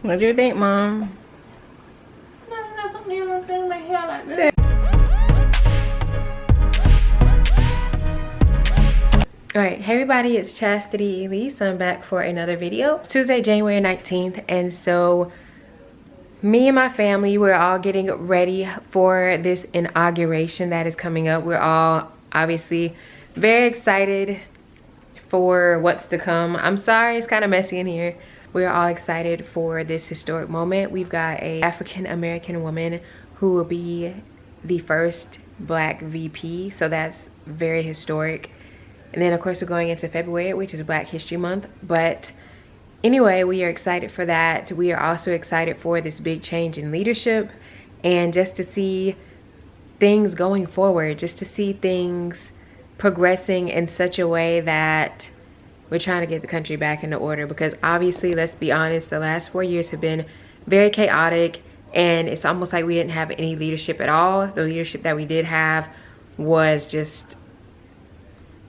What do you think, Mom? No, I'm not putting anything in my hair like this. Alright, hey everybody, it's Chastity Elise. I'm back for another video. It's Tuesday, January 19th, and so me and my family, we're all getting ready for this inauguration that is coming up. We're all obviously very excited for what's to come. I'm sorry, it's kind of messy in here. We're all excited for this historic moment. We've got a African-American woman who will be the first Black VP, so that's very historic. And then of course we're going into February, which is Black History Month. But anyway, we are excited for that. We are also excited for this big change in leadership and just to see things going forward, just to see things progressing in such a way that we're trying to get the country back into order. Because obviously, let's be honest, the last 4 years have been very chaotic and it's almost like we didn't have any leadership at all. The leadership that we did have was just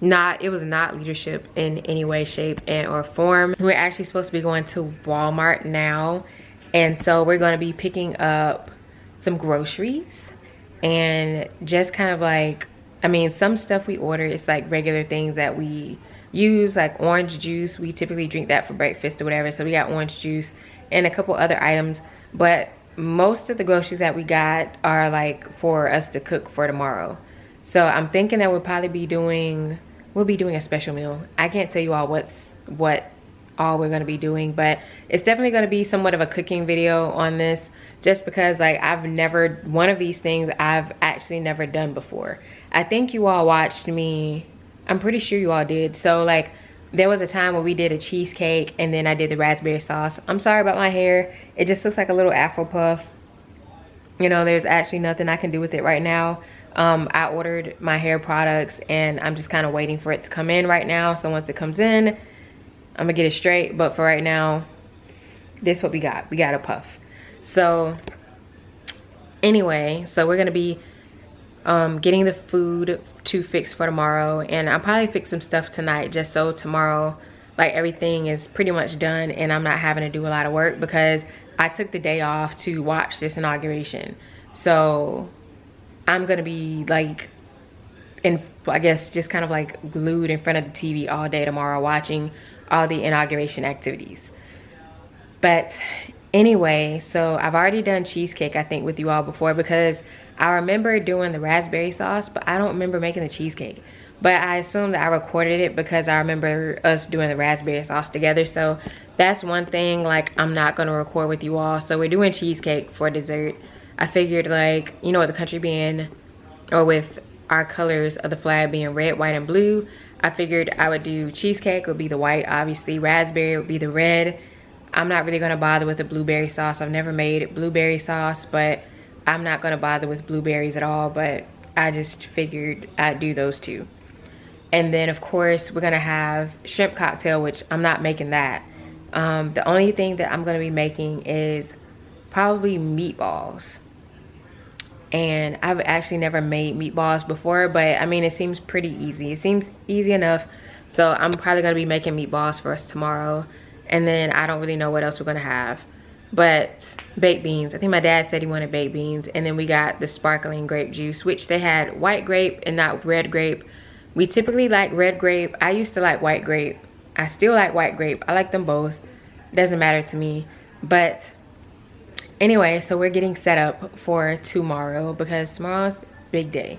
not, it was not leadership in any way, shape, and or form. We're actually supposed to be going to Walmart now, and so we're going to be picking up some groceries and just kind of like, I mean, some stuff we order, it's like regular things that we use, like orange juice. We typically drink that for breakfast or whatever, so we got orange juice and a couple other items. But most of the groceries that we got are like for us to cook for tomorrow. So I'm thinking that we'll be doing a special meal. I can't tell you all what all we're going to be doing, but it's definitely going to be somewhat of a cooking video on this, just because like one of these things I've actually never done before. I think you all watched me, I'm pretty sure you all did. So like there was a time where we did a cheesecake and then I did the raspberry sauce. I'm sorry about my hair, it just looks like a little afro puff. You know, there's actually nothing I can do with it right now. I ordered my hair products and I'm just kind of waiting for it to come in right now. So once it comes in, I'm gonna get it straight. But for right now, this is what we got. We got a puff. So anyway, so we're gonna be getting the food to fix for tomorrow, and I'll probably fix some stuff tonight just so tomorrow like everything is pretty much done and I'm not having to do a lot of work, because I took the day off to watch this inauguration. So I'm gonna be like I guess just kind of like glued in front of the TV all day tomorrow watching all the inauguration activities. But anyway, so I've already done cheesecake, I think, with you all before, because I remember doing the raspberry sauce, but I don't remember making the cheesecake. But I assume that I recorded it because I remember us doing the raspberry sauce together. So that's one thing like I'm not gonna record with you all. So we're doing cheesecake for dessert. I figured, like, you know, with the country being, or with our colors of the flag being red, white, and blue, I figured I would do cheesecake would be the white, obviously raspberry would be the red. I'm not really gonna bother with the blueberry sauce. I've never made blueberry sauce, but I'm not gonna bother with blueberries at all, but I just figured I'd do those two. And then of course we're gonna have shrimp cocktail, which I'm not making that. The only thing that I'm gonna be making is probably meatballs. And I've actually never made meatballs before, but I mean, it seems pretty easy. It seems easy enough. So I'm probably gonna be making meatballs for us tomorrow. And then I don't really know what else we're gonna have. But baked beans, I think my dad said he wanted baked beans. And then we got the sparkling grape juice, which they had white grape and not red grape. We typically like red grape. I used to like white grape. I still like white grape. I like them both. It doesn't matter to me. But anyway, so we're getting set up for tomorrow because tomorrow's a big day.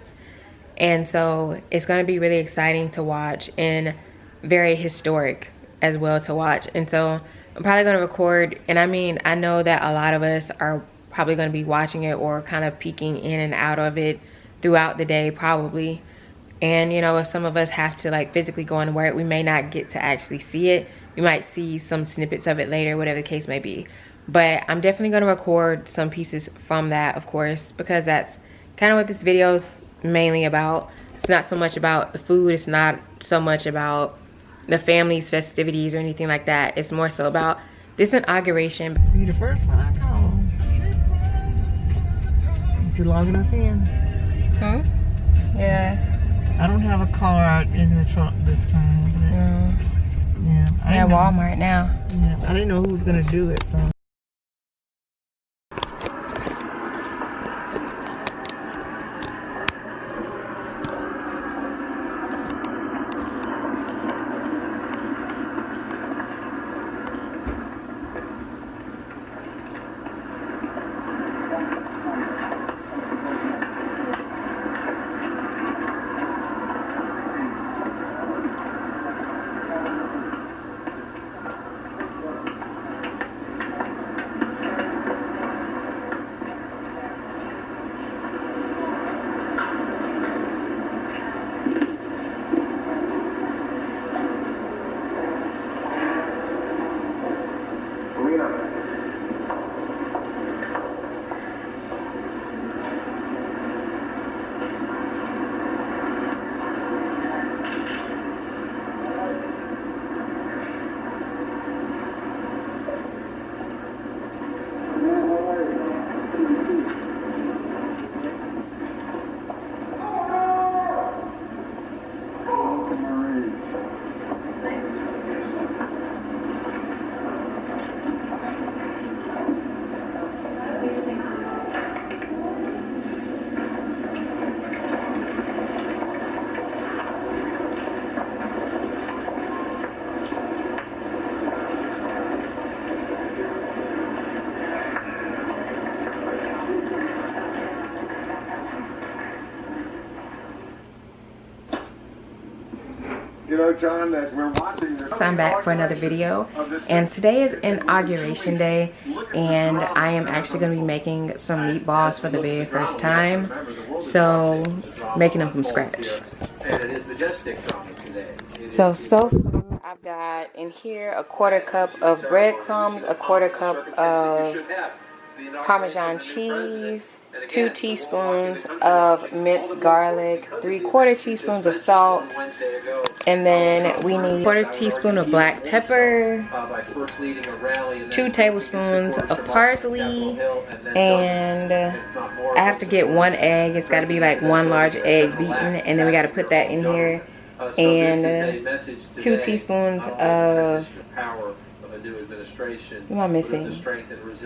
And so it's gonna be really exciting to watch and very historic as well to watch. And so I'm probably gonna record, and I mean, I know that a lot of us are probably gonna be watching it or kind of peeking in and out of it throughout the day probably. And you know, if some of us have to like physically go into work, we may not get to actually see it. We might see some snippets of it later, whatever the case may be. But I'm definitely gonna record some pieces from that, of course, because that's kind of what this video is mainly about. It's not so much about the food, it's not so much about the family's festivities or anything like that. It's more so about this inauguration. You the first one I called. You logging us in? Yeah. I don't have a car out in the truck this time. But yeah. At Walmart now. Yeah, I didn't know who was gonna do it, so. know, John, as we're watching this, So I'm back for another video, and today is Inauguration Day, and I am actually going to be making some meatballs for the very first time. So making them from scratch. So far I've got in here a 1/4 cup of breadcrumbs, a 1/4 cup of Parmesan cheese, 2 teaspoons of minced garlic, 3/4 teaspoons of salt, and then we need 1/4 teaspoon of black pepper, 2 tablespoons of parsley, and I have to get 1 egg. It's got to be like 1 large egg beaten, and then we got to put that in here, and 2 teaspoons of, what am I missing?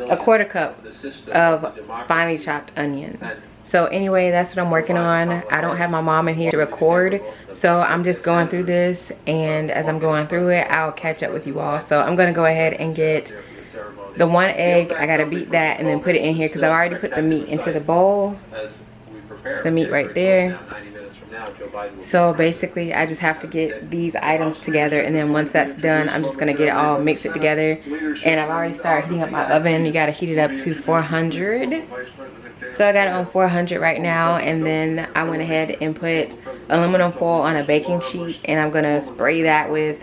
A 1/4 cup of finely chopped onion. So anyway, that's what I'm working on. I don't have my mom in here to record, so I'm just going through this, and as I'm going through it, I'll catch up with you all. So I'm gonna go ahead and get the 1 egg. I gotta beat that and then put it in here because I've already put the meat into the bowl. It's the meat right there. So basically I just have to get these items together, and then once that's done, I'm just gonna get it all, mix it together. And I've already started heating up my oven. You gotta heat it up to 400. So I got it on 400 right now, and then I went ahead and put aluminum foil on a baking sheet, and I'm gonna spray that with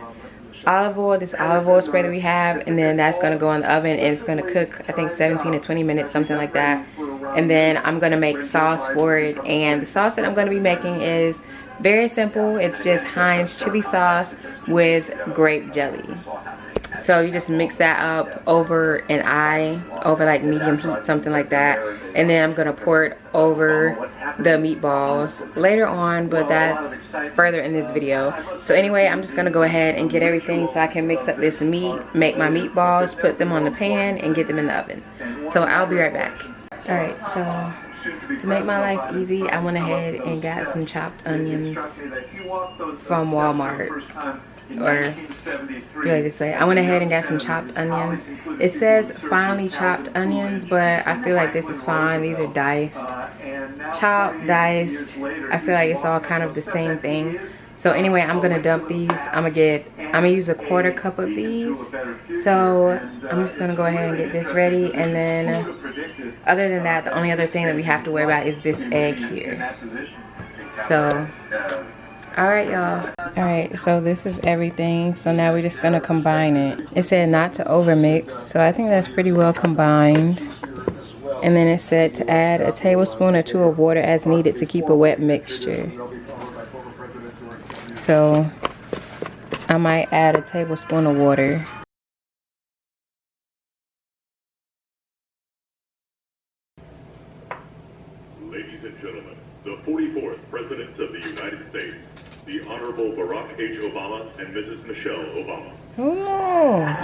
olive oil, this olive oil spray that we have, and then that's gonna go in the oven, and it's gonna cook, I think 17 to 20 minutes, something like that. And then I'm gonna make sauce for it, and the sauce that I'm gonna be making is very simple. It's just Heinz chili sauce with grape jelly. So you just mix that up over over like medium heat, something like that, and then I'm gonna pour it over the meatballs later on, but that's further in this video. So anyway, I'm just gonna go ahead and get everything so I can mix up this meat, make my meatballs, put them on the pan, and get them in the oven. So I'll be right back. Alright, so to make my life easy, I went ahead and got some chopped onions from Walmart. Or do it this way. I went ahead and got some chopped onions. It says finely chopped onions, but I feel like this is fine. These are diced. Chopped, diced. I feel like it's all kind of the same thing. So anyway, I'm gonna dump these. I'm gonna use a 1/4 cup of these. So I'm just gonna go ahead and get this ready, and then other than that, the only other thing that we have to worry about is this egg here. So alright, y'all. Alright, so this is everything. So now we're just gonna combine it. It said not to overmix, so I think that's pretty well combined. And then it said to add a tablespoon or 2 of water as needed to keep a wet mixture. So I might add a tablespoon of water. Ladies and gentlemen, the 44th President of the United States, the Honorable Barack H. Obama and Mrs. Michelle Obama. Oh.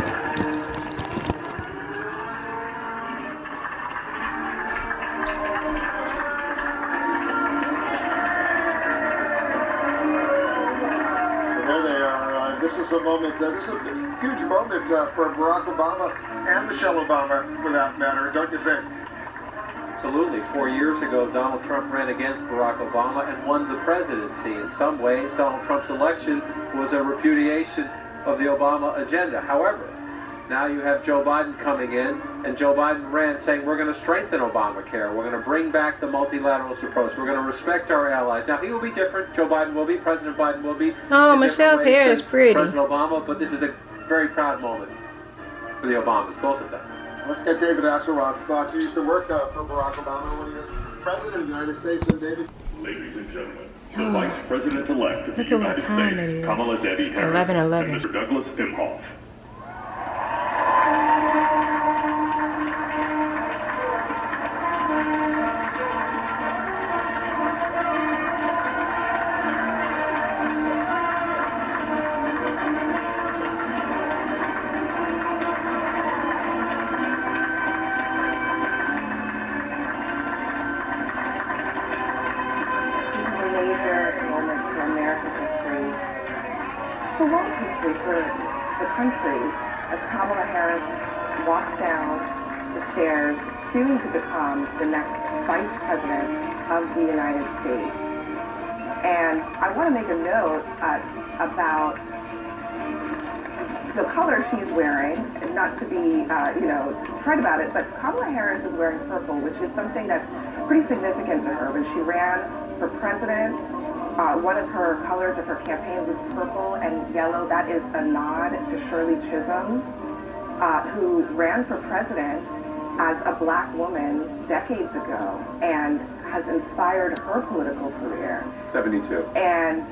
This is a moment, this is a huge moment for Barack Obama and Michelle Obama, for that matter, don't you think? Absolutely. 4 years ago, Donald Trump ran against Barack Obama and won the presidency. In some ways, Donald Trump's election was a repudiation of the Obama agenda. However, now you have Joe Biden coming in, and Joe Biden ran saying we're going to strengthen Obamacare. We're going to bring back the multilateralist approach. We're going to respect our allies. Now, he will be different. Joe Biden will be. President Biden will be. Oh, Michelle's hair is pretty. President Obama, but this is a very proud moment for the Obamas, both of them. Let's get David Axelrod's thoughts. He used to work for Barack Obama when he was president of the United States. And David. Ladies and gentlemen, the Vice President-elect of the Look at what United time it States, is. Kamala Devi Harris, 11:11. and Mr. Douglas Imhoff. For world history, for the country, as Kamala Harris walks down the stairs, soon to become the next Vice President of the United States. And I want to make a note about the color she's wearing, not to be, trite about it, but Kamala Harris is wearing purple, which is something that's pretty significant to her. When she ran for president, one of her colors of her campaign was purple and yellow. That is a nod to Shirley Chisholm, who ran for president as a black woman decades ago and has inspired her political career. 72. And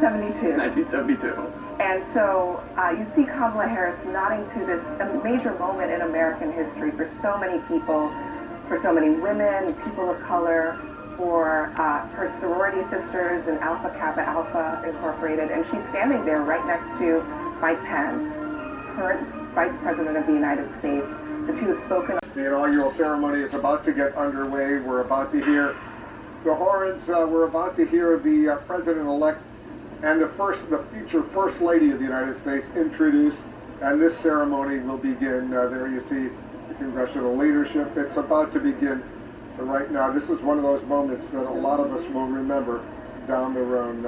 72. 1972. And so you see Kamala Harris nodding to this a major moment in American history for so many people, for so many women, people of color, for her sorority sisters in Alpha Kappa Alpha Incorporated. And she's standing there right next to Mike Pence, current Vice President of the United States. The two have spoken. The inaugural ceremony is about to get underway. We're about to hear the horns. We're about to hear the president-elect and the future First Lady of the United States introduced, and this ceremony will begin. There you see the congressional leadership. It's about to begin right now. This is one of those moments that a lot of us will remember down the road.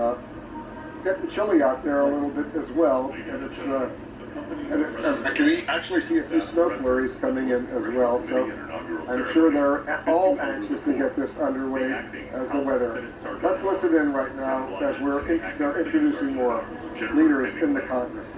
It's getting chilly out there a little bit as well, and it's I can actually see a few snow flurries coming in as well, so I'm sure they're all anxious to get this underway as the weather. Let's listen in right now as they're introducing more leaders in the Congress.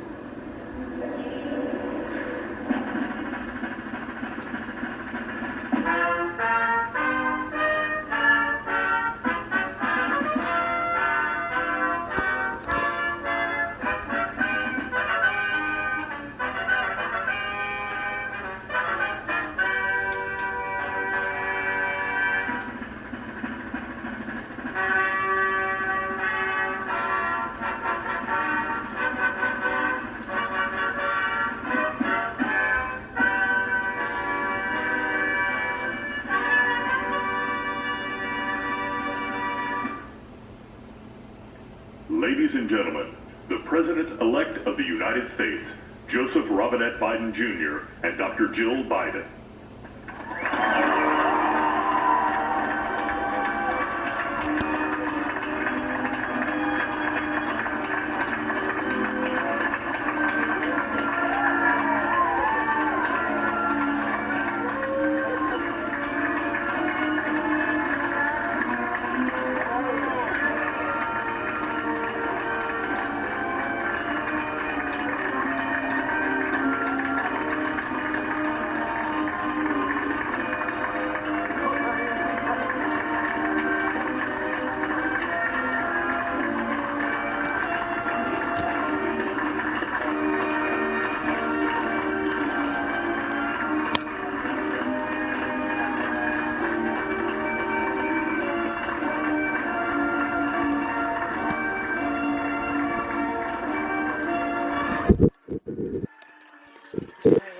Ladies and gentlemen, the President-elect of the United States, Joseph Robinette Biden Jr. and Dr. Jill Biden.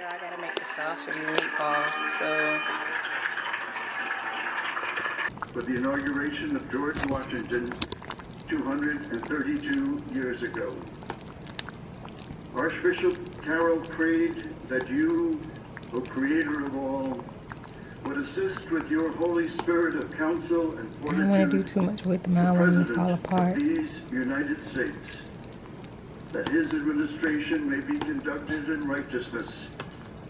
I gotta make the sauce for these meatballs, so. For the inauguration of George Washington 232 years ago. Archbishop Carroll prayed that you, O Creator of all, would assist with your Holy Spirit of counsel and fortitude. I don't want to do too much with them. I don't want them to fall apart. Of these United States, that his administration may be conducted in righteousness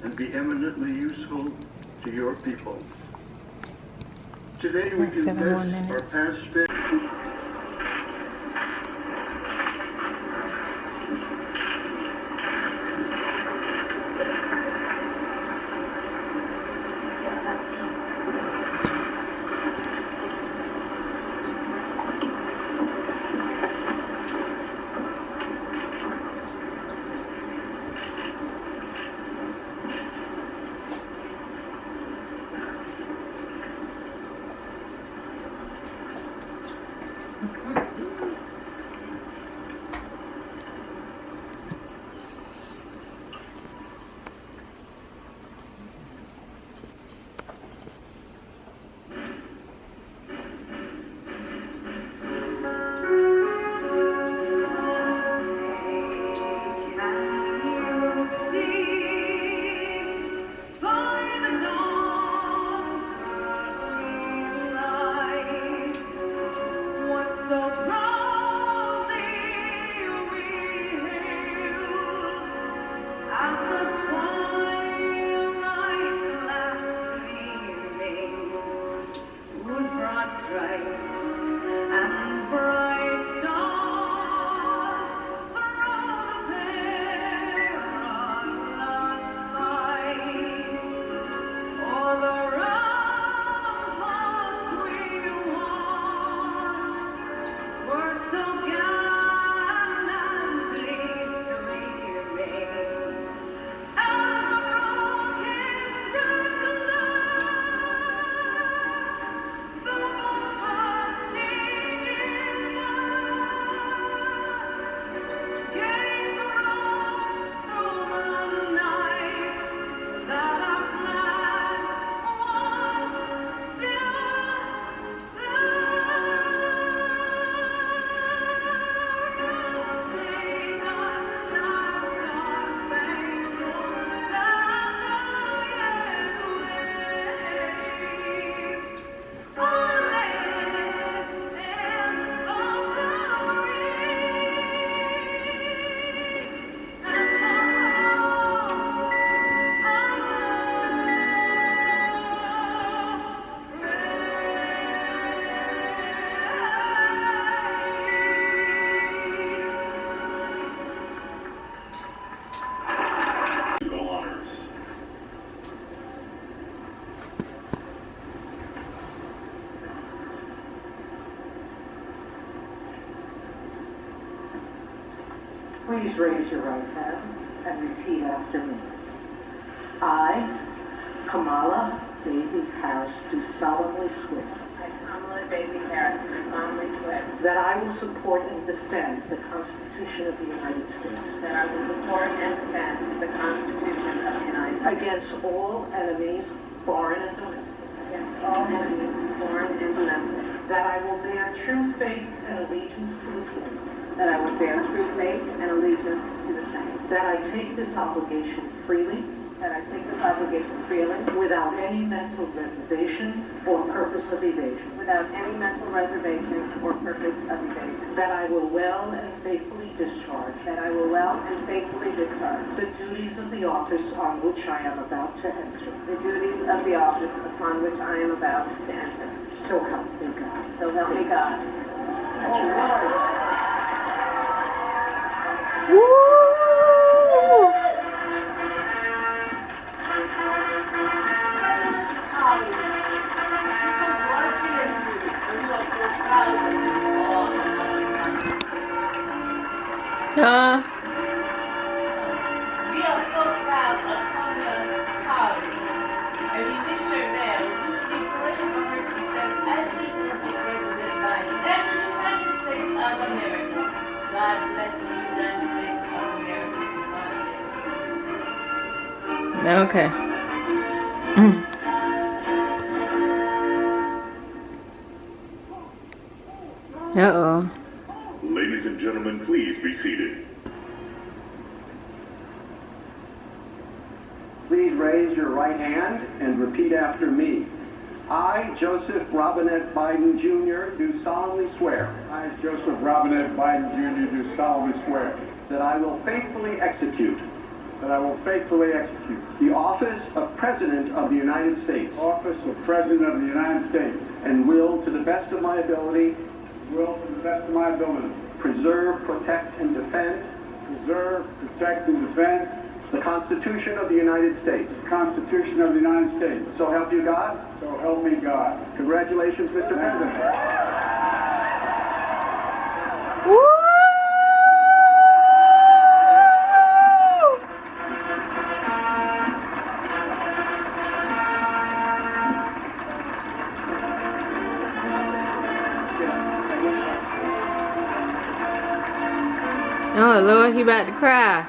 and be eminently useful to your people. Today we confess our past faith. So Please raise your right hand and repeat after me. I, Kamala Davy Harris, do solemnly swear. I, Kamala Davy Harris, do solemnly swear. That I will support and defend the Constitution of the United States. That I will support and defend the Constitution of the United States. Against all enemies, foreign and domestic. Against all enemies, foreign and domestic. That I will bear true faith and allegiance to the same. That I will bear true faith and allegiance to the same. That I take this obligation freely. That I take this obligation freely. Without any mental reservation or purpose of evasion. Without any mental reservation or purpose of evasion. That I will well and faithfully discharge. That I will well and faithfully discharge. The duties of the office on which I am about to enter. The duties of the office upon which I am about to enter. So help me God. So help me God. Woo! We are so proud of Kamala Harris, and we wish her well. We will be praying for her success as we do for President Biden and the United States of America. God bless the United States of America. God bless you. Okay. Uh-oh. Ladies and gentlemen, please be seated. Please raise your right hand and repeat after me. I, Joseph Robinette Biden Jr., do solemnly swear. I, Joseph Robinette Biden Jr., do solemnly swear that I will faithfully execute the office of President of the United States. Office of President of the United States. And will, to the best of my ability, preserve, protect, and defend the Constitution of the United States. The Constitution of the United States. So help you God. So help me God. Congratulations, Mr. President. Woo! Oh Lord, he about to cry.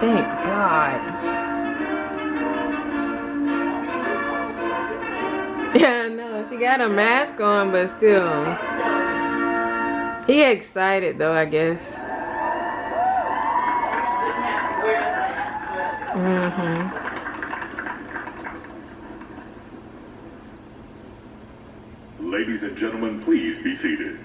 Thank God. Yeah, no, she got a mask on, but still. He excited though, I guess. Ladies and gentlemen, please be seated.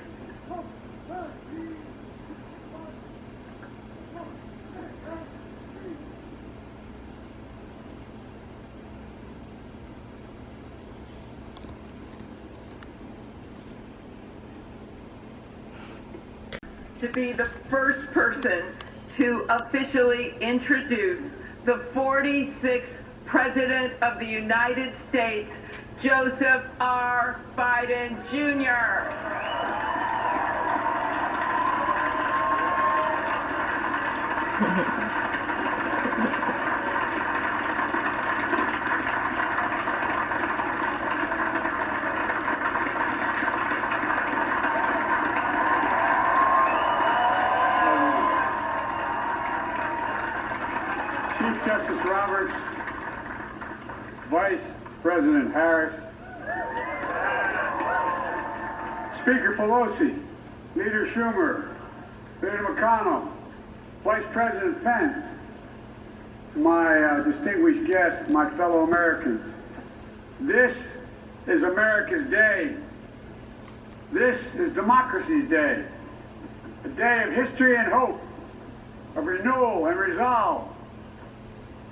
To be the first person to officially introduce the 46th President of the United States, Joseph R. Biden, Jr. Chief Justice Roberts, Vice President Harris, Speaker Pelosi, Leader Schumer, Leader McConnell, Vice President Pence, my distinguished guests, my fellow Americans. This is America's day. This is democracy's day. A day of history and hope, of renewal and resolve.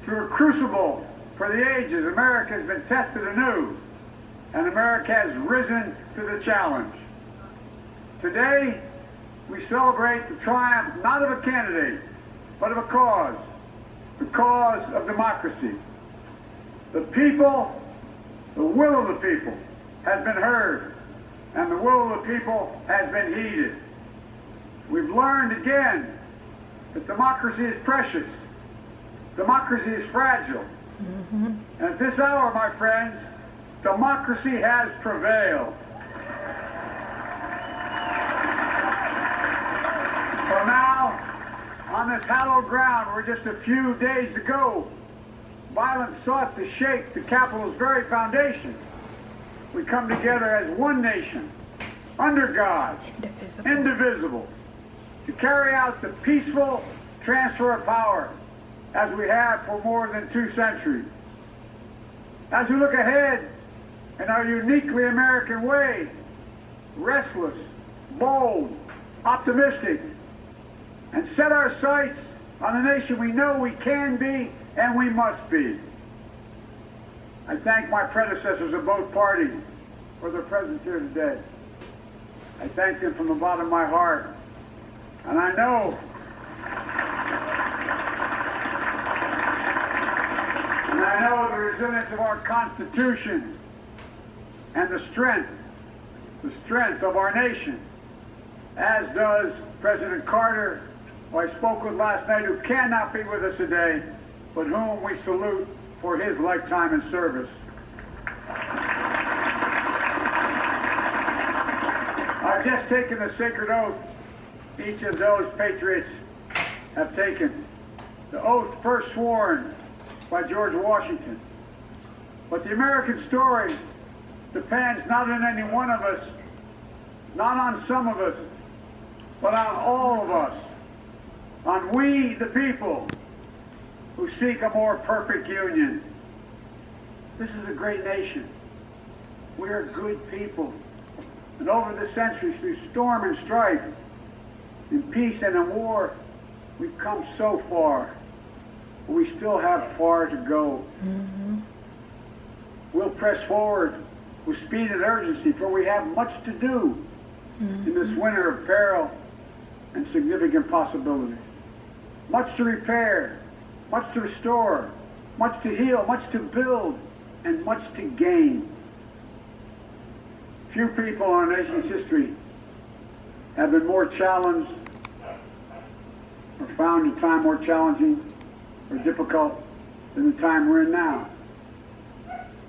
Through a crucible for the ages, America has been tested anew, and America has risen to the challenge. Today, we celebrate the triumph not of a candidate, but of a cause, the cause of democracy. The people, the will of the people has been heard, and the will of the people has been heeded. We've learned again that democracy is precious. Democracy is fragile. And at this hour, my friends, democracy has prevailed. So now, on this hallowed ground where just a few days ago, violence sought to shake the Capitol's very foundation, we come together as one nation, under God, indivisible, to carry out the peaceful transfer of power as we have for more than 2 centuries. As we look ahead in our uniquely American way, restless, bold, optimistic, and set our sights on the nation we know we can be and we must be. I thank my predecessors of both parties for their presence here today. I thank them from the bottom of my heart. And I know the resilience of our Constitution and the strength of our nation, as does President Carter, who I spoke with last night, who cannot be with us today, but whom we salute for his lifetime in service. I've just taken the sacred oath each of those patriots have taken. The oath first sworn by George Washington. But the American story depends not on any one of us, not on some of us, but on all of us, on we the people who seek a more perfect union. This is a great nation. We are good people. And over the centuries, through storm and strife, in peace and in war, we've come so far. But we still have far to go. We'll press forward with speed and urgency, for we have much to do in this winter of peril and significant possibilities. Much to repair, much to restore, much to heal, much to build, and much to gain. Few people in our nation's history have been more challenged or found a time more challenging or difficult than the time we're in now.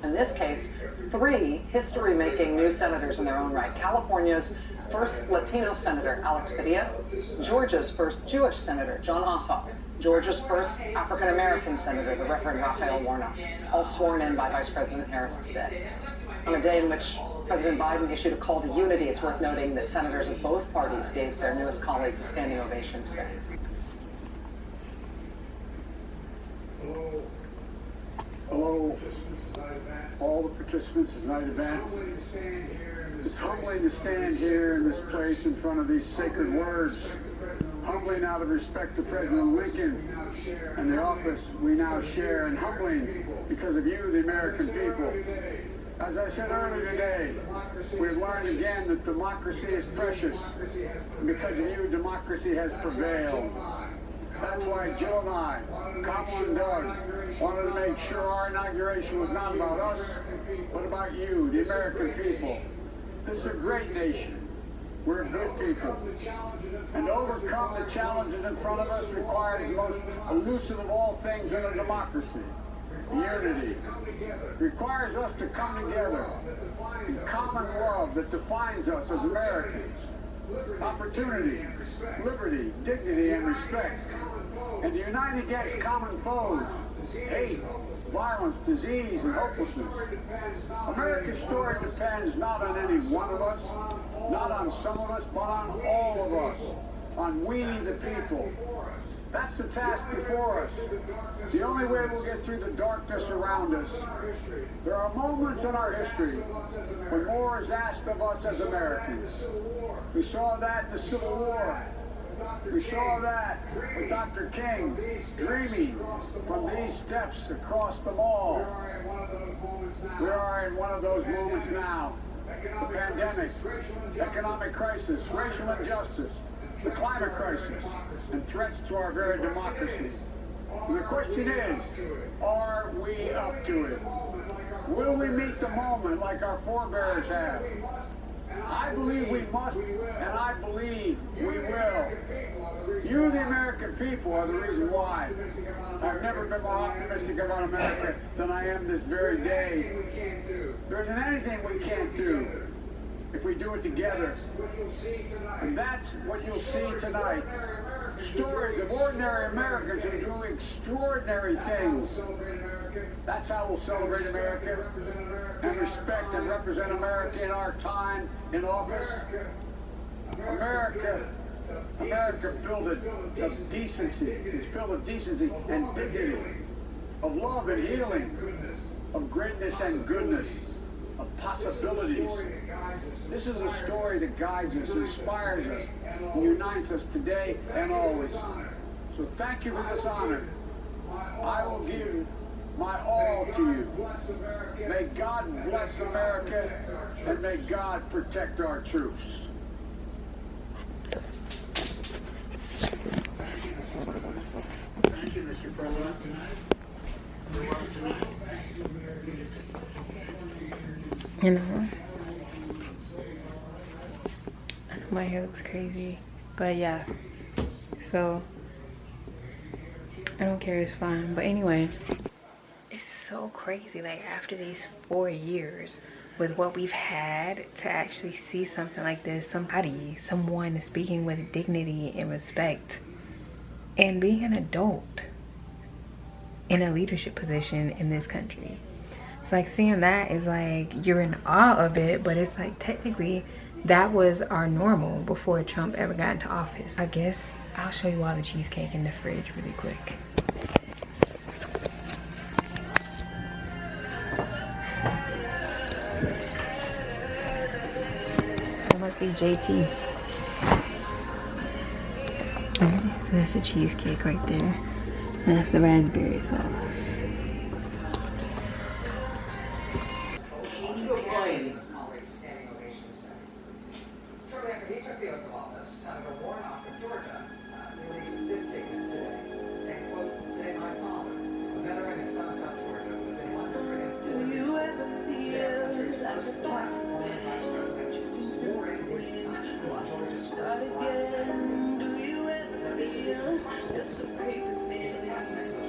In this case, 3 history-making new senators in their own right. California's first Latino senator, Alex Padilla, Georgia's first Jewish senator, John Ossoff, Georgia's first African-American senator, the Reverend Raphael Warnock, all sworn in by Vice President Harris today. On a day in which President Biden issued a call to unity, it's worth noting that senators of both parties gave their newest colleagues a standing ovation today. Hello, all the participants in tonight's event. It's humbling to stand here in this place in front of these sacred words, humbling out of respect to President Lincoln and the office we now share, and humbling because of you, the American people. As I said earlier today, we've learned again that democracy is precious, and because of you, democracy has prevailed. That's why Jill and I, Kamala and Doug, wanted to make sure our inauguration was not about us, but about you, the American people. This is a great nation. We're good people. And to overcome the challenges in front of us requires the most elusive of all things in a democracy: unity. It requires us to come together in common love that defines us as Americans. Opportunity, liberty, dignity, and respect. And to unite against common foes: hate, violence, disease, and hopelessness. America's story depends not on any one of us, not on some of us, but on all of us, on we the people. That's the task before us. The only way we'll get through the darkness around us. There are moments in our history when more is asked of us as Americans. We saw that in the Civil War. We saw that with Dr. King dreaming from these steps across the mall. We are in one of those moments now. The pandemic, economic crisis, racial injustice, the climate crisis, and threats to our very democracy. And the question is, are we up to it? Will we meet the moment like our forebears have? I believe we must, and I believe we will. You, the American people, are the reason why. I've never been more optimistic about America than I am this very day. There isn't anything we can't do if we do it together. And that's what you'll see tonight. Stories of ordinary Americans who do extraordinary things. That's how we'll celebrate America and respect and represent America in our time in office. America built of decency. It's built of decency and dignity, of love and healing, of greatness and goodness, of possibilities. This is a story that guides us, inspires us, and unites us today and always. So thank you for this honor. I will give my all to you. May God bless America, and may God protect our troops. Thank you, Mr. President. You know, my hair looks crazy, but yeah, so I don't care, it's fine. But anyway, it's so crazy, like after these 4 years with what we've had, to actually see something like this, someone speaking with dignity and respect and being an adult in a leadership position in this country. So like seeing that is like, you're in awe of it, but it's like technically that was our normal before Trump ever got into office. I guess I'll show you all the cheesecake in the fridge really quick. That must be JT. So that's the cheesecake right there. And that's the raspberry sauce. Shortly after he took the oath of office, Senator Warnock of Georgia released this statement today, saying, quote, "Today my father, a veteran in South Georgia, who had been 150 years old, Vice President, swore in his son, Georgia's first black president. This is impossible. It's a testament to the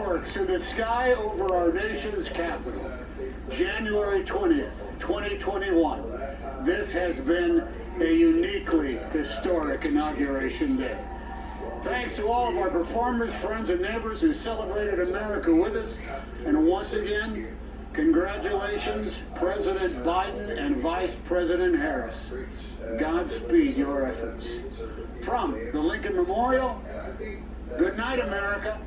fireworks in the sky over our nation's capital. January 20th, 2021. This has been a uniquely historic Inauguration Day. Thanks to all of our performers, friends, and neighbors who celebrated America with us. And once again, congratulations, President Biden and Vice President Harris. Godspeed your efforts. From the Lincoln Memorial, good night, America.